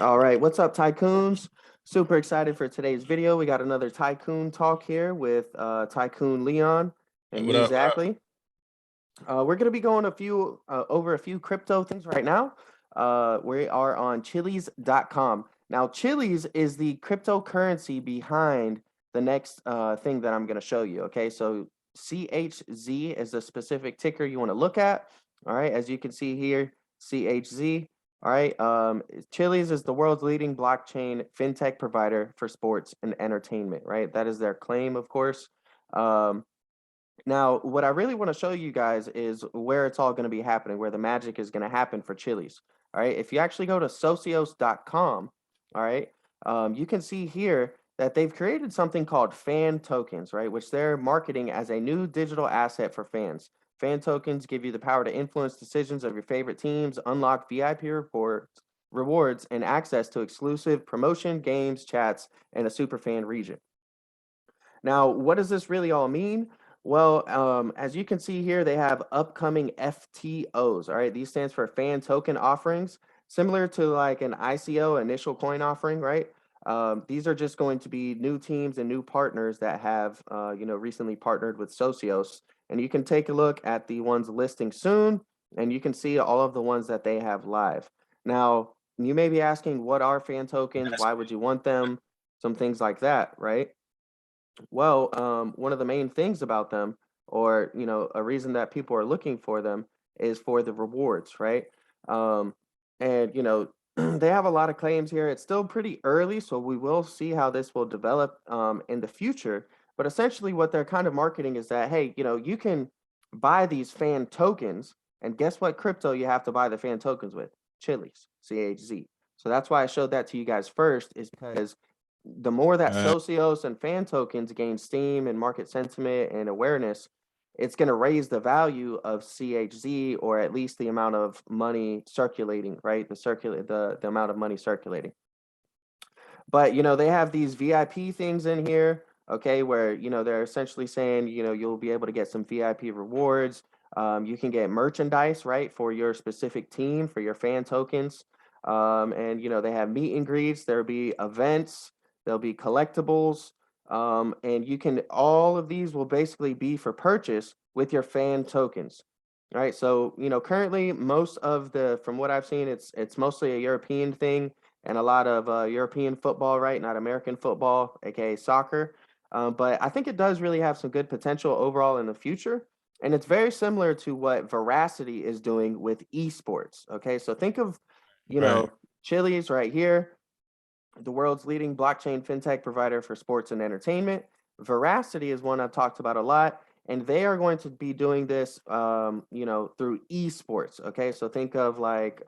All right, what's up, Tycoons? Super excited for today's video. We got another Tycoon talk here with Tycoon Leon and me, Zachly. We're going to be going over a few crypto things right now. We are on CHILIZ.com. Now, CHILIZ is the cryptocurrency behind the next thing that I'm going to show you. Okay, so CHZ is the specific ticker you want to look at. All right, as you can see here, CHZ. All right, CHILIZ is the world's leading blockchain fintech provider for sports and entertainment, right? That is their claim, of course. Now, what I really want to show you guys is where it's all going to be happening, where the magic is going to happen for CHILIZ. All right, if you actually go to SOCIOS.com, all right, you can see here that they've created something called fan tokens, right, which they're marketing as a new digital asset for fans. Fan tokens give you the power to influence decisions of your favorite teams, unlock VIP rewards, and access to exclusive promotion, games, chats, and a super fan region. Now, what does this really all mean? Well, as you can see here, they have upcoming FTOs. All right, these stands for fan token offerings, similar to like an ICO, initial coin offering, right? These are just going to be new teams and new partners that have, recently partnered with Socios. And you can take a look at the ones listing soon, and you can see all of the ones that they have live. Now, you may be asking, what are fan tokens? Why would you want them? Some things like that, right? Well, one of the main things about them, or, a reason that people are looking for them is for the rewards, right? And, they have a lot of claims here. It's still pretty early, so we will see how this will develop in the future. But essentially what they're kind of marketing is that, hey, you can buy these fan tokens, and guess what crypto you have to buy the fan tokens with? CHILIZ, CHZ. So that's why I showed that to you guys first, is because the more that Socios and fan tokens gain steam and market sentiment and awareness, it's going to raise the value of CHZ, or at least the amount of money circulating, right? The amount of money circulating. But, they have these VIP things in here, okay, where, they're essentially saying, you'll be able to get some VIP rewards. You can get merchandise, right, for your specific team, for your fan tokens. And, they have meet and greets. There'll be events. There'll be collectibles. And all of these will basically be for purchase with your fan tokens. All right. So, currently from what I've seen, it's mostly a European thing, and a lot of European football, right? Not American football, aka soccer. But I think it does really have some good potential overall in the future. And it's very similar to what Veracity is doing with esports. Okay. So think of, CHILIZ right here, the world's leading blockchain fintech provider for sports and entertainment. Veracity is one I've talked about a lot, and they are going to be doing this, through esports. Okay, so think of like,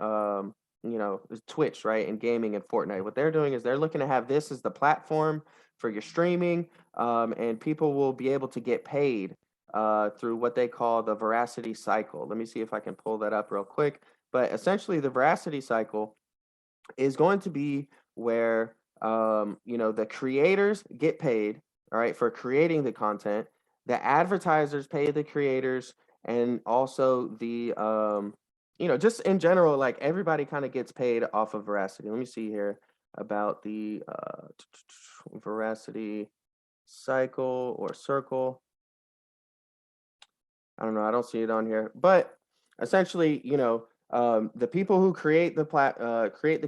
Twitch, right, and gaming and Fortnite. What they're doing is they're looking to have this as the platform for your streaming, and people will be able to get paid through what they call the Veracity cycle. Let me see if I can pull that up real quick. But essentially, the Veracity cycle is going to be where the creators get paid, all right, for creating the content. The advertisers pay the creators, and also the just in general, like, everybody kind of gets paid off of Veracity. Let me see here about the Veracity cycle or circle. I don't know, I don't see it on here, but essentially, the people who create the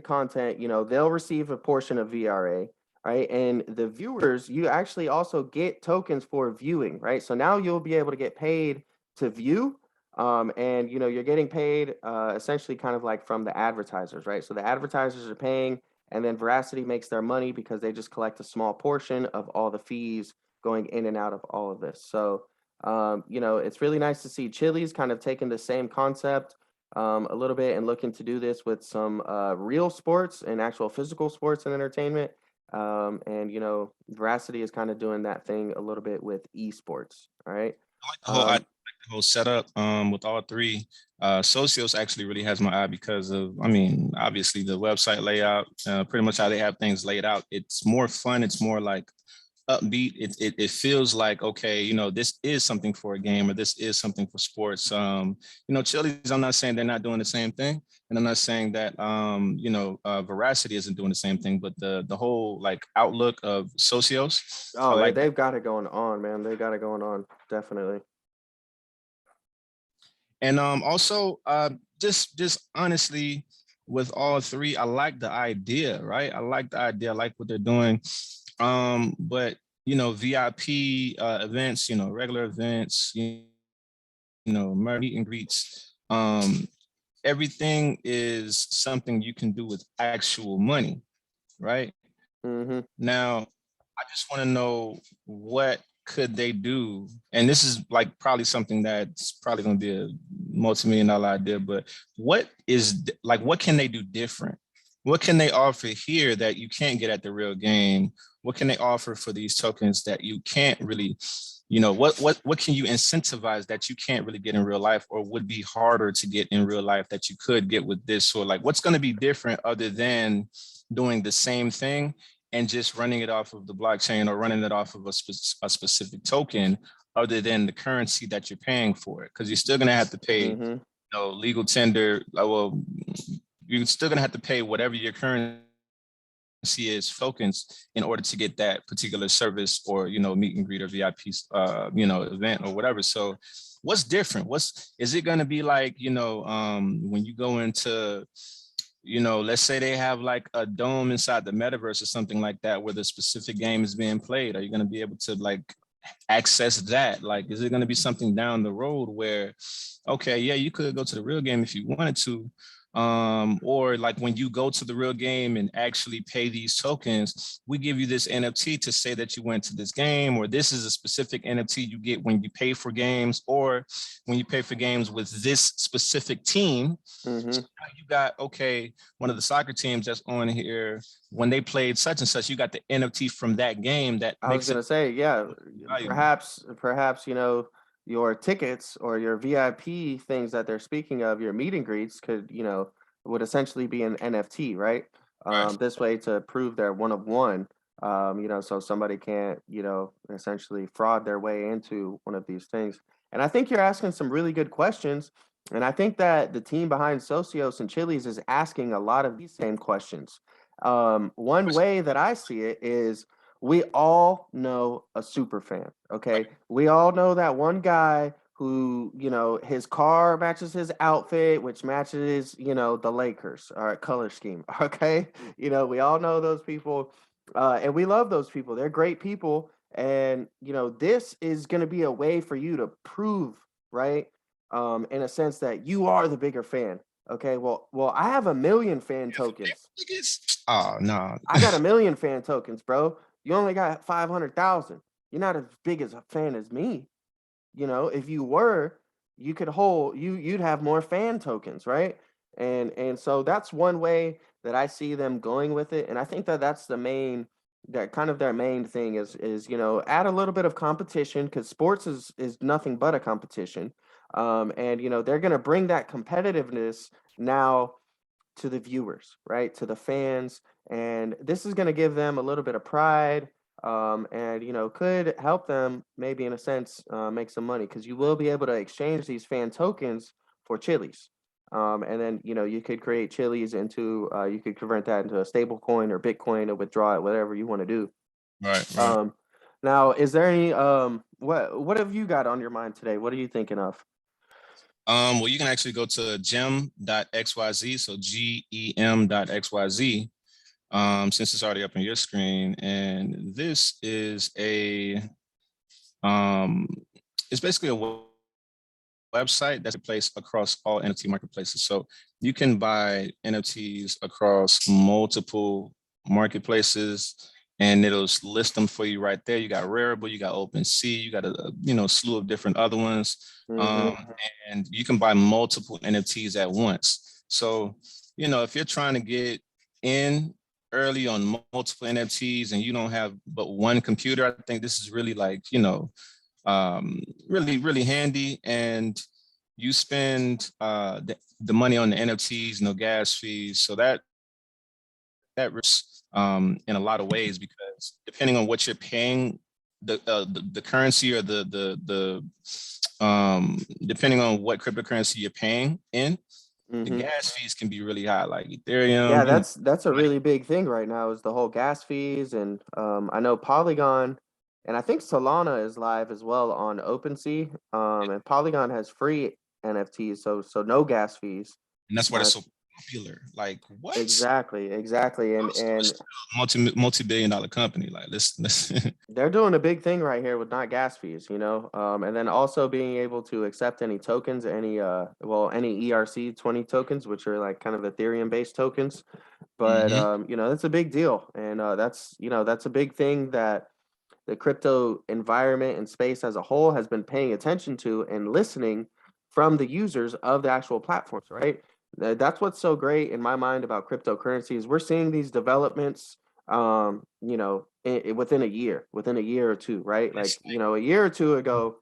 content, they'll receive a portion of VRA, right? And the viewers, you actually also get tokens for viewing, right? So now you'll be able to get paid to view, and you're getting paid essentially kind of like from the advertisers, right? So the advertisers are paying, and then Veracity makes their money because they just collect a small portion of all the fees going in and out of all of this. So it's really nice to see CHILIZ kind of taking the same concept a little bit and looking to do this with some real sports and actual physical sports and entertainment. And Veracity is kind of doing that thing a little bit with esports. All right. I like the whole setup with all three. Socios actually really has my eye because of, obviously the website layout, pretty much how they have things laid out. It's more fun. It's more like upbeat. It feels like, okay, you know, this is something for a game, or this is something for sports. You know, CHILIZ, I'm not saying they're not doing the same thing, and I'm not saying that you know, Veracity isn't doing the same thing, but the whole like outlook of Socios, I Oh, like that. they've got it going on, man. They got it going on, definitely. And also just honestly, with all three, I like the idea, right? I like the idea, I like what they're doing. But you know, VIP events, you know, regular events, you know, meet and greets, everything is something you can do with actual money, right? Mm-hmm. Now, I just want to know, what could they do? And this is like probably something that's probably going to be a multi-million-dollar idea, but what can they do different? What can they offer here that you can't get at the real game? What can they offer for these tokens that you can't really, you know, what can you incentivize that you can't really get in real life, or would be harder to get in real life that you could get with this? Or like, what's going to be different other than doing the same thing and just running it off of the blockchain, or running it off of a specific token, other than the currency that you're paying for it? Because you're still going to have to pay, you Mm-hmm. know, legal tender. Well, you're still going to have to pay whatever your currency is, tokens, in order to get that particular service, or, you know, meet and greet, or VIP, you know, event or whatever. So what's different? Is it going to be like, you know, when you go into, you know, let's say they have like a dome inside the metaverse or something like that, where the specific game is being played? Are you going to be able to like access that? Like, is it going to be something down the road where, okay, yeah, you could go to the real game if you wanted to, or like when you go to the real game and actually pay these tokens, we give you this NFT to say that you went to this game, or this is a specific NFT you get when you pay for games, or when you pay for games with this specific team. Mm-hmm. So now you got, okay, one of the soccer teams that's on here, when they played such and such, you got the NFT from that game that I was makes it gonna say, yeah, valuable. perhaps, you know, your tickets or your VIP things that they're speaking of, your meet and greets could, you know, would essentially be an NFT, right? Right. This way to prove they're one of one, you know, so somebody can't, you know, essentially fraud their way into one of these things. And I think you're asking some really good questions. And I think that the team behind Socios and CHILIZ is asking a lot of these same questions. One way that I see it is, we all know a super fan, okay? We all know that one guy who, you know, his car matches his outfit, which matches, you know, the Lakers, all right, color scheme, okay? You know, we all know those people, and we love those people. They're great people. And, you know, this is going to be a way for you to prove, right? In a sense that you are the bigger fan. Okay, well, I have a million fan tokens. Oh no. I got a million fan tokens, bro. You only got 500,000. You're not as big as a fan as me. You know, if you were, you could hold you'd have more fan tokens, right? And so that's one way that I see them going with it, and I think that that's the main, that kind of their main thing is, you know, add a little bit of competition, because sports is nothing but a competition. And you know, they're going to bring that competitiveness now to the viewers, right? To the fans. And this is going to give them a little bit of pride, and, you know, could help them maybe in a sense make some money, because you will be able to exchange these fan tokens for CHILIZ. And then, you know, you could create CHILIZ into, you could convert that into a stable coin or Bitcoin or withdraw it, whatever you want to do. Right, right. Um, Now, is there any, what have you got on your mind today? What are you thinking of? Well, you can actually go to gem.xyz, so gem.xyz, since it's already up on your screen. And this is um, it's basically a website that's a place across all NFT marketplaces. So you can buy NFTs across multiple marketplaces, and it'll list them for you right there. You got Rarible, you got OpenSea, you got a, you know, slew of different other ones, Mm-hmm. um, and you can buy multiple NFTs at once. So, you know, if you're trying to get in early on multiple NFTs and you don't have but one computer, I think this is really like, you know, really handy. And you spend the money on the NFTs, no gas fees. So that in a lot of ways, because depending on what you're paying, the currency or depending on what cryptocurrency you're paying in, the gas fees can be really high, like Yeah, Ethereum. that's a really big thing right now is the whole gas fees, and I know Polygon, and I think Solana is live as well on OpenSea. And Polygon has free NFTs, so no gas fees. And that's why Uh, it's so popular. Like what? exactly, and It's still a multi-billion-dollar company. Like let's they're doing a big thing right here with not gas fees, and then also being able to accept any tokens, any ERC20 tokens, which are like kind of Ethereum based tokens. But Mhm. that's a big deal, and that's a big thing that the crypto environment and space as a whole has been paying attention to and listening from the users of the actual platforms, right? That's what's so great in my mind about cryptocurrencies. We're seeing these developments, within a year or two, right? Like, It's a year or two ago,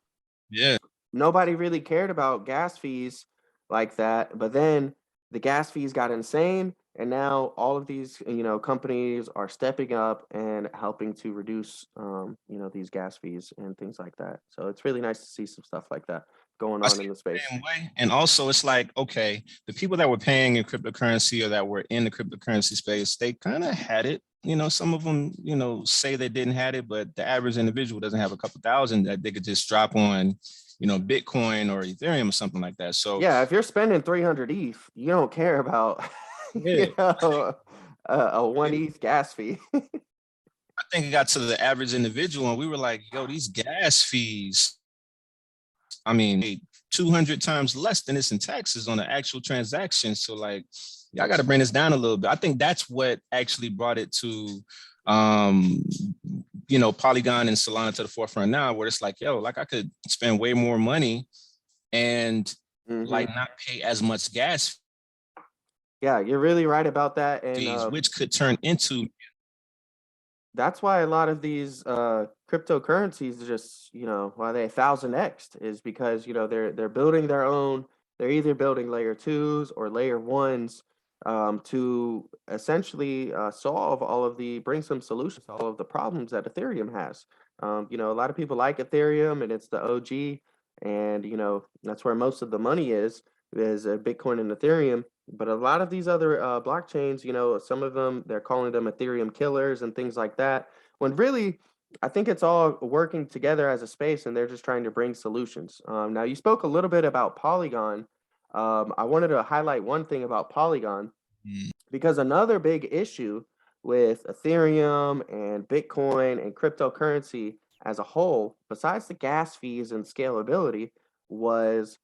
yeah. nobody really cared about gas fees like that. But then the gas fees got insane. And now all of these, companies are stepping up and helping to reduce, these gas fees and things like that. So it's really nice to see some stuff like that going I on see in the it space. the same way. And also it's like, okay, the people that were paying in cryptocurrency or that were in the cryptocurrency space, they kind of had it. Some of them, say they didn't have it, but the average individual doesn't have a couple thousand that they could just drop on, Bitcoin or Ethereum or something like that. So Yeah, if you're spending 300 ETH, you don't care about, yeah, a 1 ETH gas fee. I think it got to the average individual and we were like, yo, these gas fees, I mean, 200 times less than this in taxes on the actual transaction. So like, y'all got to bring this down a little bit. I think that's what actually brought it to, Polygon and Solana to the forefront now, where it's like, yo, like I could spend way more money and Hmm. like not pay as much gas Yeah, you're really right about that. And fees, which could turn into that's why a lot of these cryptocurrencies just, why they 1000x is because, they're building their own, they're either building layer twos or layer ones, to essentially solve bring some solutions to all of the problems that Ethereum has. A lot of people like Ethereum and it's the OG, and that's where most of the money is Bitcoin and Ethereum. But a lot of these other blockchains, some of them, they're calling them Ethereum killers and things like that. When really, I think it's all working together as a space and they're just trying to bring solutions. Now, you spoke a little bit about Polygon. I wanted to highlight one thing about Polygon because another big issue with Ethereum and Bitcoin and cryptocurrency as a whole, besides the gas fees and scalability, was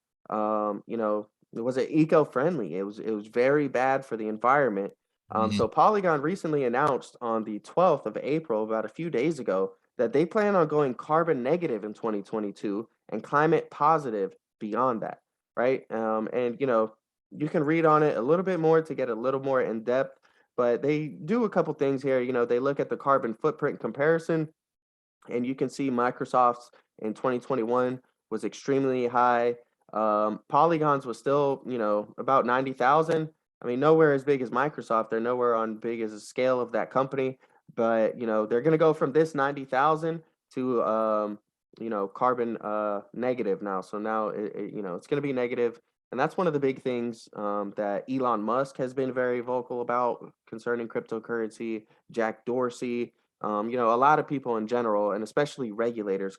was it eco-friendly? It was very bad for the environment. So Polygon recently announced on the 12th of April, about a few days ago, that they plan on going carbon negative in 2022 and climate positive beyond that, right? And you can read on it a little bit more to get a little more in depth, but they do a couple things here. They look at the carbon footprint comparison, and you can see Microsoft's in 2021 was extremely high. Polygons was still, about 90,000. I mean, nowhere as big as Microsoft. They're nowhere on big as a scale of that company, but they're going to go from this 90,000 to carbon negative now. So now it's going to be negative, and that's one of the big things that Elon Musk has been very vocal about concerning cryptocurrency. Jack Dorsey, a lot of people in general, and especially regulators,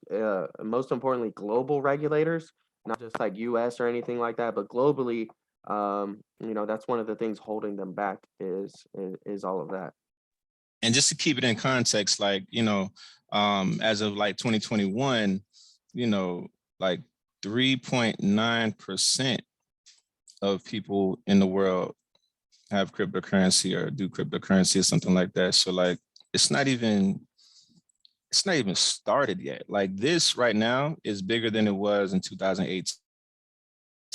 most importantly, global regulators, not just like US or anything like that, but globally, that's one of the things holding them back is all of that. and just to keep it in context, like, as of like 2021, like 3.9% of people in the world have cryptocurrency or do cryptocurrency or something like that. So like, it's not even started yet. Like this right now is bigger than it was in 2018.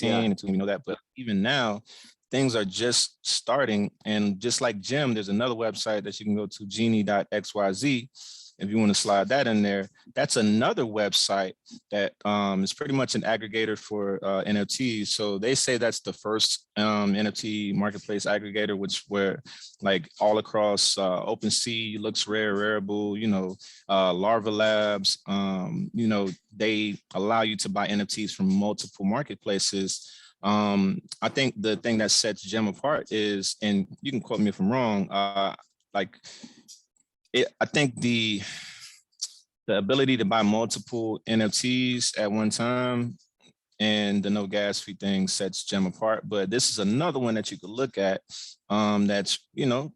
Yeah. And we know that, but even now, things are just starting. And just like Jim, there's another website that you can go to, genie.xyz, if you want to slide that in there, that's another website that is pretty much an aggregator for NFTs. So they say that's the first NFT marketplace aggregator, which where like all across OpenSea, Looks Rare, Rarible, Larva Labs, they allow you to buy NFTs from multiple marketplaces. I think the thing that sets Gem apart is, and you can quote me if I'm wrong, I think the ability to buy multiple NFTs at one time and the no gas fee thing sets Gem apart. But this is another one that you could look at that's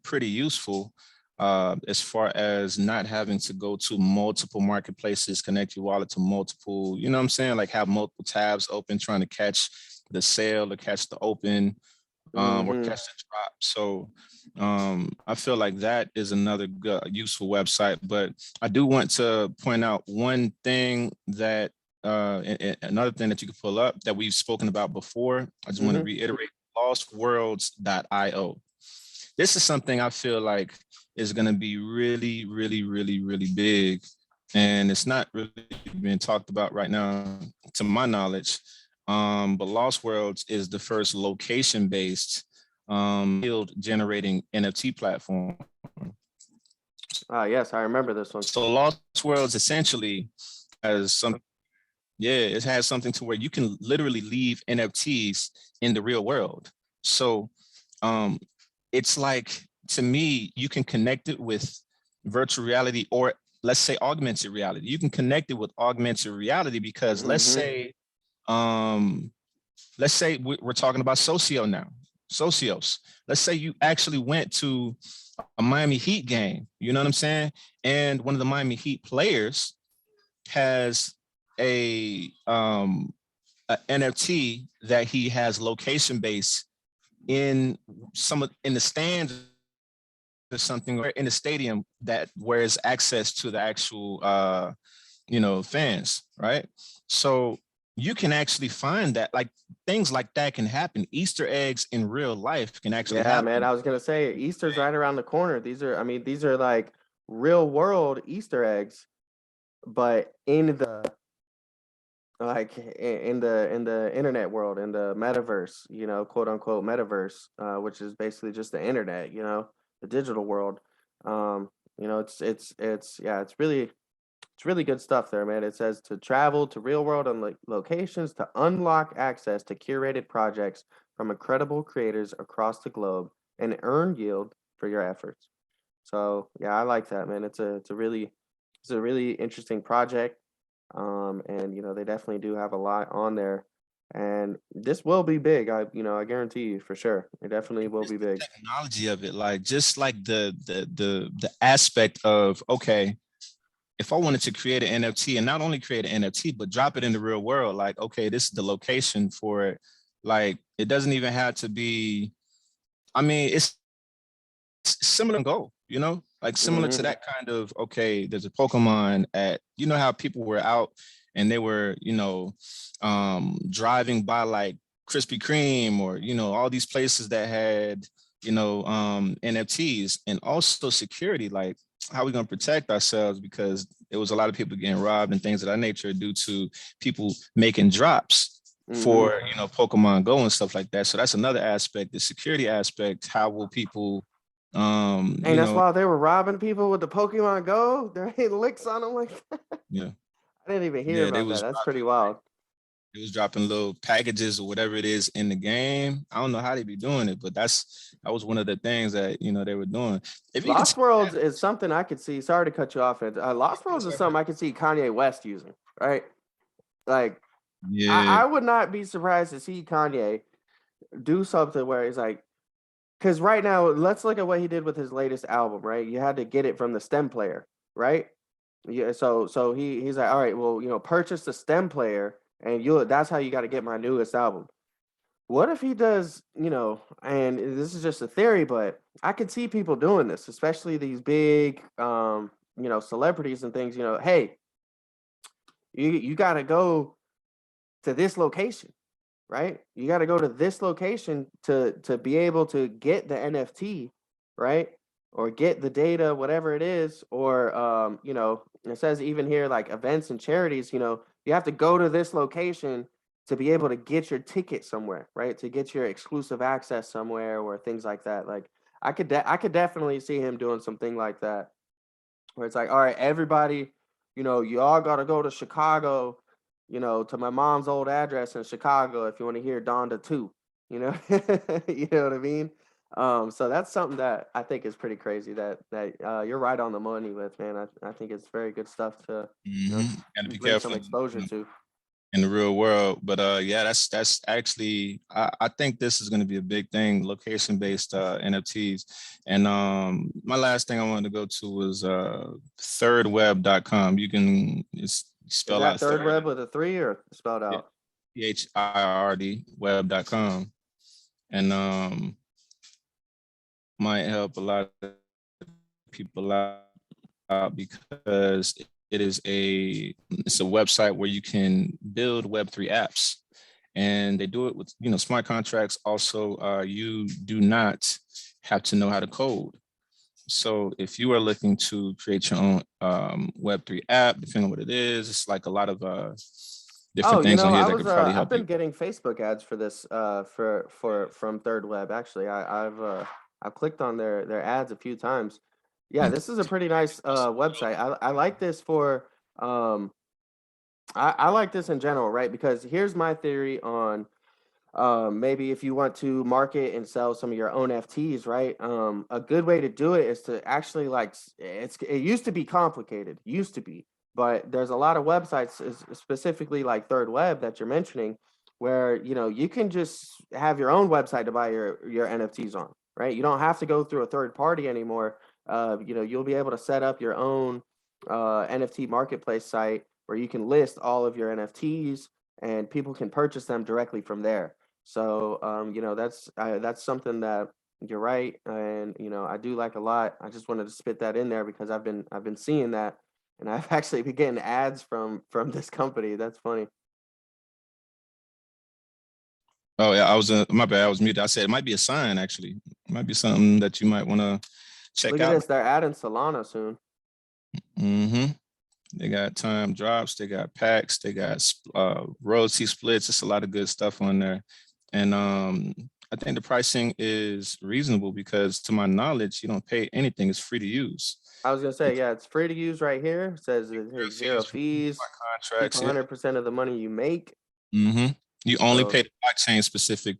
pretty useful as far as not having to go to multiple marketplaces, connect your wallet to multiple, you know what I'm saying? Like have multiple tabs open trying to catch the sale or catch the open or catch the drop. So I feel like that is another good, useful website. But I do want to point out one thing that another thing that you can pull up that we've spoken about before. I just want to reiterate: lostworlds.io. This is something I feel like is going to be really, really, really, really big, and it's not really being talked about right now, to my knowledge. But Lost Worlds is the first location-based yield generating NFT platform. Yes, I remember this one. So Lost Worlds essentially has it has something to where you can literally leave NFTs in the real world. So it's like, to me, you can connect it with virtual reality, or let's say augmented reality. You can connect it with augmented reality because let's say we're talking about Socios. Let's say you actually went to a Miami Heat game, you know what I'm saying? And one of the Miami Heat players has a NFT that he has location based in the stands or something, or in the stadium that where it's access to the actual fans, right? So you can actually find that, like, things like that can happen. Easter eggs in real life can actually happen. Man, I was gonna say Easter's right around the corner. These are like real world Easter eggs, but in the internet world, in the metaverse, quote unquote metaverse, which is basically just the internet, the digital world. It's really good stuff there, man. It says to travel to real world and locations to unlock access to curated projects from incredible creators across the globe and earn yield for your efforts. So yeah, I like that, man. It's a really interesting project. And they definitely do have a lot on there. And this will be big. I guarantee you for sure. It definitely will be big. Technology of it, like just like the aspect of, okay, if I wanted to create an NFT, and not only create an NFT, but drop it in the real world, like, okay, this is the location for it. Like, it doesn't even have to be, I mean, it's similar to Go, like similar to that kind of, okay, there's a Pokemon at, how people were out and they were, driving by like Krispy Kreme or, all these places that had, NFTs, and also security, like, how are we going to protect ourselves? Because there was a lot of people getting robbed and things of that nature due to people making drops for, Pokemon Go and stuff like that. So that's another aspect, the security aspect. How will people, and that's why they were robbing people with the Pokemon Go? There ain't licks on them like that. Yeah. I didn't even hear about that. That's pretty wild. It was dropping little packages or whatever it is in the game. I don't know how they be doing it, but that was one of the things that they were doing. Lost Worlds is something I could see. Sorry to cut you off. Lost Worlds is something I could see Kanye West using, right? Like, yeah. I would not be surprised to see Kanye do something where he's like, because right now, let's look at what he did with his latest album, right? You had to get it from the stem player, right? Yeah. So he's like, all right, well, purchase the stem player, and that's how you got to get my newest album. What if he does, and this is just a theory, but I could see people doing this, especially these big, celebrities and things, hey, you got to go to this location, right? You got to go to this location to be able to get the NFT, right? or get the data, whatever it is, or you know, it says even here like events and charities, you know, you have to go to this location to be able to get your ticket somewhere, right? To get your exclusive access somewhere or things like that. Like I could definitely see him doing something like that where it's like, all right, everybody, you know, you all got to go to Chicago, you know, to my mom's old address in Chicago if you want to hear Donda 2, you know, you know what I mean? So that's something that I think is pretty crazy that you're right on the money with, man. I think it's very good stuff to, you know, Got to be bring some careful, exposure to. in the real world. But yeah, that's actually I think this is going to be a big thing, location based NFTs. And my last thing I wanted to go to was thirdweb.com. You can Is spell that out third third, web with a three or spelled yeah, out? HIRD web.com. And might help a lot of people out because it's a website where you can build Web3 apps, and they do it with smart contracts. Also, you do not have to know how to code. So if you are looking to create your own Web3 app, depending on what it is, it's like a lot of Oh, different you things on know, here that could probably I've help you. been getting Facebook ads for this for from Third Web actually. I've clicked on their ads a few times. Yeah, Okay. this is a pretty nice website. I like this for um I like this in general, right? Because here's my theory on maybe if you want to market and sell some of your own FTs, right? A good way to do it is to actually it used to be complicated, used to be, but there's a lot of websites, specifically like Third Web that you're mentioning, where you know you can just have your own website to buy your NFTs on, right? You don't have to go through a third party anymore. You know, you'll be able to set up your own NFT marketplace site where you can list all of your NFTs and people can purchase them directly from there. So, you know, that's something that you're right, and you know, I do like a lot. I just wanted to spit that in there because I've been seeing that, and I've actually been getting ads from this company. That's funny. Oh yeah, I was my bad. I was muted. I said it might be a sign. Actually, it might be something that you might want to check Look at out. this. They're adding Solana soon. hmm They got time drops, they got packs, they got royalty splits. It's a lot of good stuff on there. And I think the pricing is reasonable because to my knowledge, you don't pay anything. It's free to use. I was gonna say, It's yeah, it's free to use right here. It says it zero has zero fees for fees. smart Keep contracts. Yeah. 100% of the money you make. You only So pay the blockchain specific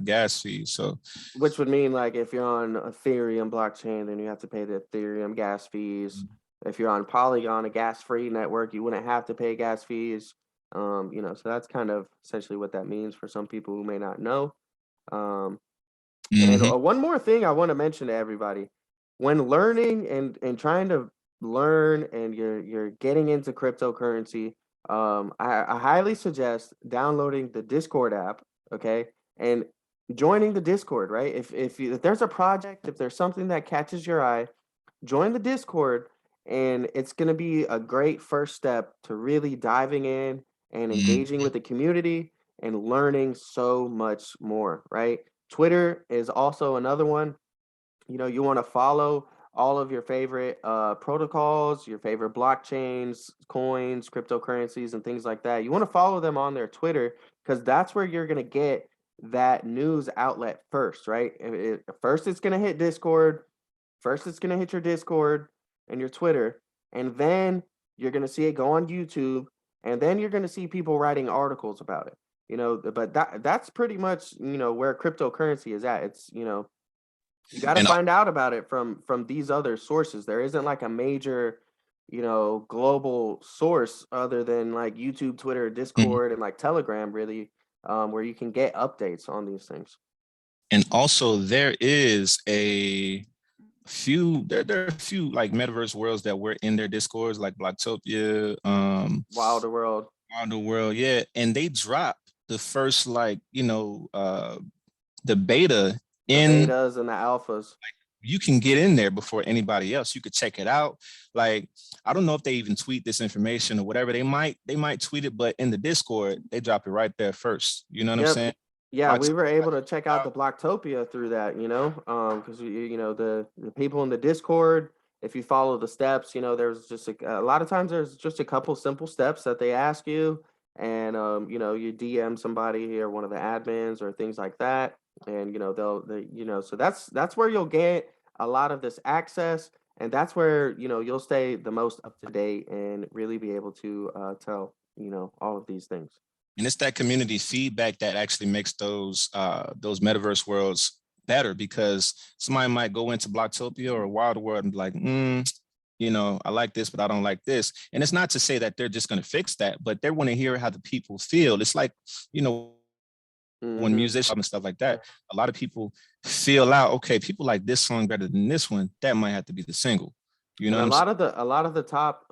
gas fees. So which would mean like if you're on Ethereum blockchain, then you have to pay the Ethereum gas fees. If you're on Polygon, a gas-free network, you wouldn't have to pay gas fees. You know, so that's kind of essentially what that means for some people who may not know. Um, and mm-hmm. one more thing I want to mention to everybody: when learning and trying to learn, and you're getting into cryptocurrency, I highly suggest downloading the Discord app. Okay, and joining the Discord. Right, if there's a project, if there's something that catches your eye, join the Discord, and it's going to be a great first step to really diving in and engaging with the community and learning so much more, right? Twitter is also another one. You know, you want to follow all of your favorite protocols, your favorite blockchains, coins, cryptocurrencies, and things like that. You want to follow them on their Twitter because that's where you're going to get that news outlet first, right? First, it's going to hit Discord. First, it's going to hit your Discord and your Twitter, and then you're going to see it go on YouTube, and then you're going to see people writing articles about it. You know, but that's pretty much, you know, where cryptocurrency is at. It's, you know, you got to and find out about it from these other sources. There isn't like a major, you know, global source other than like YouTube, Twitter, mhm. Discord, and like Telegram, really, where you can get updates on these things. And also there is a few there are a few like metaverse worlds that were in their discords like Blocktopia, Wilder World, around the world, yeah, and they dropped the first like the beta the in. betas and the alphas. You can get in there before anybody else. You could check it out. Like, I don't know if they even tweet this information or whatever. They might tweet it, but in the Discord they drop it right there first. You know what I'm Yep. saying? Yeah, we were able to check out Wow. the Blocktopia through that, because the people in the Discord, if you follow the steps, there's just a lot of times there's just a couple simple steps that they ask you, and you DM somebody or one of the admins or things like that, and so that's where you'll get a lot of this access, and that's where you'll stay the most up to date and really be able to tell all of these things. And it's that community feedback that actually makes those metaverse worlds better, because somebody might go into Blocktopia or Wild World and be like, I like this, but I don't like this. And it's not to say that they're just going to fix that, but they want to hear how the people feel. It's like, when Hmm. musicians and stuff like that, a lot of people feel out, okay, people like this song better than this one. That might have to be the single. You know And what I'm saying? a lot of the top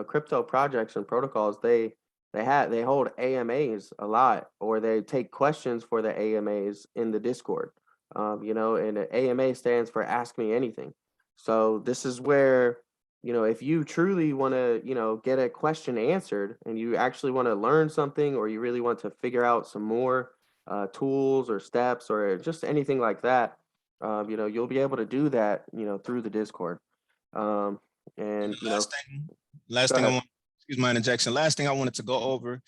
crypto projects and protocols, they hold AMAs a lot, or they take questions for the AMAs in the Discord. And the AMA stands for Ask Me Anything. So this is where, if you truly want to, get a question answered and you actually want to learn something, or you really want to figure out some more tools or steps or just anything like that, you'll be able to do that, through the Discord. Um, And and the last go thing I ahead. want, excuse my interjection, last thing I wanted to go over.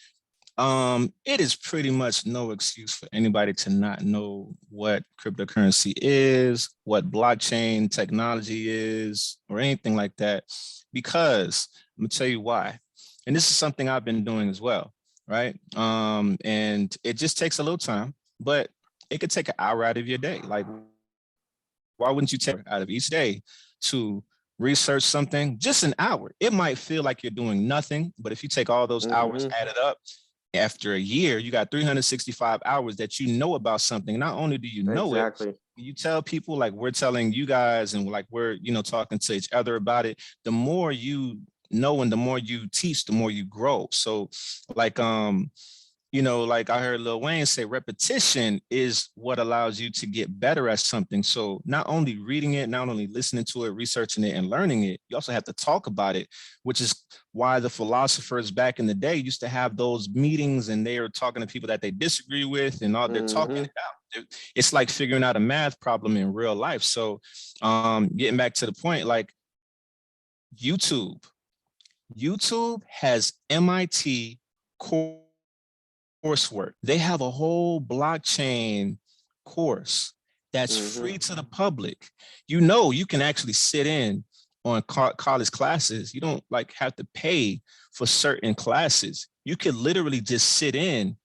It is pretty much no excuse for anybody to not know what cryptocurrency is, what blockchain technology is, or anything like that, because I'm gonna tell you why. And this is something I've been doing as well, right? And it just takes a little time, but it could take an hour out of your day. Like, why wouldn't you take out of each day to research something? Just an hour. It might feel like you're doing nothing, but if you take all those hours Hmm. added up, after a year, you got 365 hours that you know about something. Not only do you know it, Exactly. you tell people, like we're telling you guys, and like we're talking to each other about it. The more you know and the more you teach, the more you grow. So like like I heard Lil Wayne say, repetition is what allows you to get better at something. So not only reading it, not only listening to it, researching it, and learning it, you also have to talk about it, which is why the philosophers back in the day used to have those meetings and they are talking to people that they disagree with, and all they're talking Hmm. it out. It's like figuring out a math problem in real life. So getting back to the point, like YouTube, YouTube has MIT coursework. They have a whole blockchain course that's Hmm. free to the public. You can actually sit in on college classes. You don't like have to pay for certain classes. You could literally just sit in.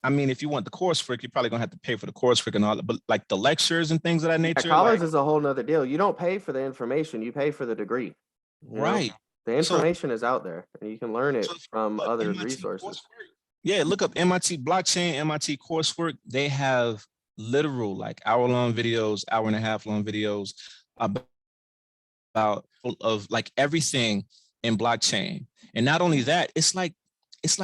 I mean, if you want the coursework, you're probably gonna have to pay for the coursework and all that. But like the lectures and things of that Yeah, nature, college like is a whole nother deal. You don't pay for the information, you pay for the degree. You know, right. the So information is out there and you can learn so it if you from look up other MIT resources. coursework, yeah, look up MIT blockchain, MIT coursework. They have literal like hour-long videos, hour and a half long videos about of like everything in blockchain. And not only that, it's like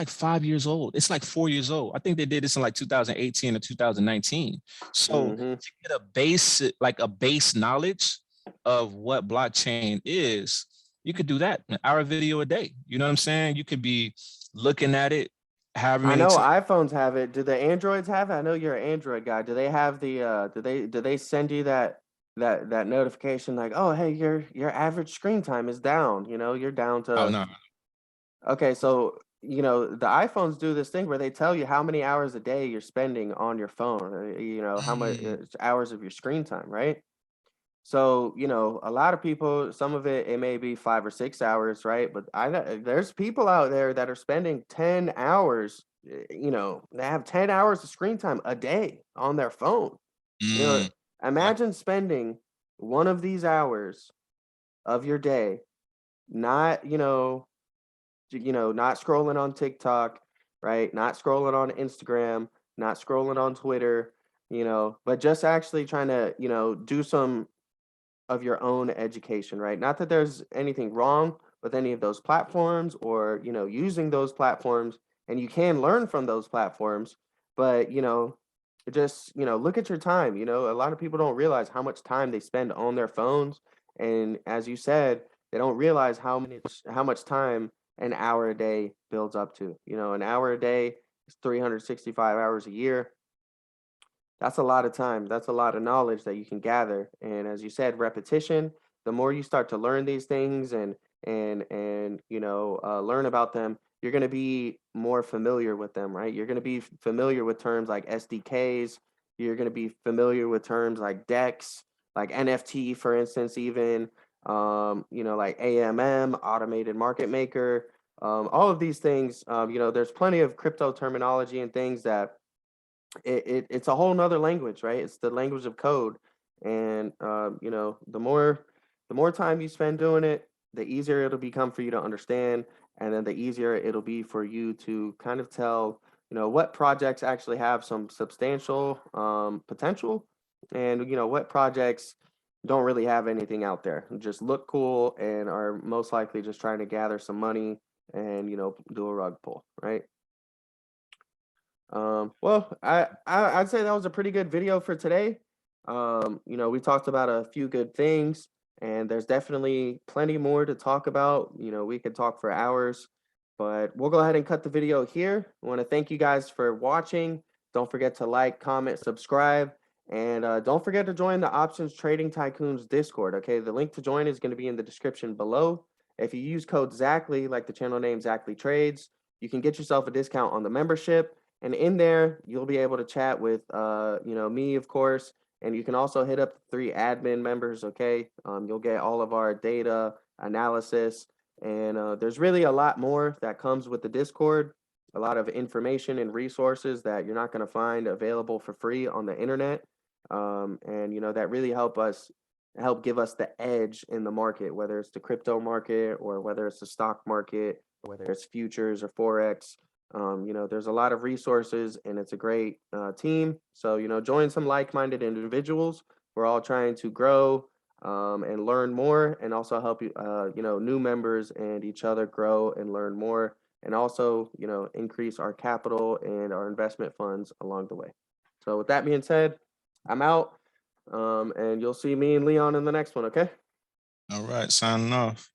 5 years old. It's like 4 years old. I think they did this in like 2018 or 2019. So Hmm. to get a base knowledge of what blockchain is, you could do that, an hour video a day. You know what I'm saying? You could be looking at it however I many know times. iPhones have it. Do the Androids have it? I know you're an Android guy. Do they have the do they send you that notification like, "Oh, hey, your average screen time is down, you're down Oh to." no. Okay, so the iPhones do this thing where they tell you how many hours a day you're spending on your phone, how much Mm, hours of your screen time, right? So, a lot of people, some of it may be 5 or 6 hours, right? But there's people out there that are spending 10 hours, they have 10 hours of screen time a day on their phone. You know, mm, yeah. imagine spending one of these hours of your day not, not scrolling on TikTok, right? Not scrolling on Instagram, not scrolling on Twitter, but just actually trying to, do some of your own education, right? Not that there's anything wrong with any of those platforms or, using those platforms, and you can learn from those platforms, but, just, look at your time. A lot of people don't realize how much time they spend on their phones. And as you said, they don't realize how much time an hour a day builds up to. An hour a day It's 365 hours a year. That's a lot of time. That's a lot of knowledge that you can gather. And as you said, repetition, the more you start to learn these things and learn about them, you're going to be more familiar with them, right? You're going to be familiar with terms like SDKs. You're going to be familiar with terms like DEX, like NFT, for instance, even like AMM, automated market maker. All of these things, there's plenty of crypto terminology and things that it's a whole nother language, right? It's the language of code. And the more time you spend doing it, the easier it'll become for you to understand. And then the easier it'll be for you to kind of tell, what projects actually have some substantial potential, and what projects don't really have anything out there, just look cool and are most likely just trying to gather some money and do a rug pull, right? Well, I'd say that was a pretty good video for today. We talked about a few good things, and there's definitely plenty more to talk about. We could talk for hours, but we'll go ahead and cut the video here. I want to thank you guys for watching. Don't forget to like, comment, subscribe, and don't forget to join the Options Trading Tycoons Discord. Okay, the link to join is going to be in the description below. If you use code Zachly, like the channel name ZachlyTrades, you can get yourself a discount on the membership. And in there, you'll be able to chat with, me, of course, and you can also hit up the 3 admin members, okay? You'll get all of our data analysis, and there's really a lot more that comes with the Discord, a lot of information and resources that you're not going to find available for free on the internet, that really help give us the edge in the market, whether it's the crypto market or whether it's the stock market, or whether it's futures or Forex. There's a lot of resources and it's a great team. So, join some like-minded individuals. We're all trying to grow and learn more, and also help new members and each other grow and learn more, and also, increase our capital and our investment funds along the way. So with that being said, I'm out, and you'll see me and Leon in the next one, okay? All right, signing off.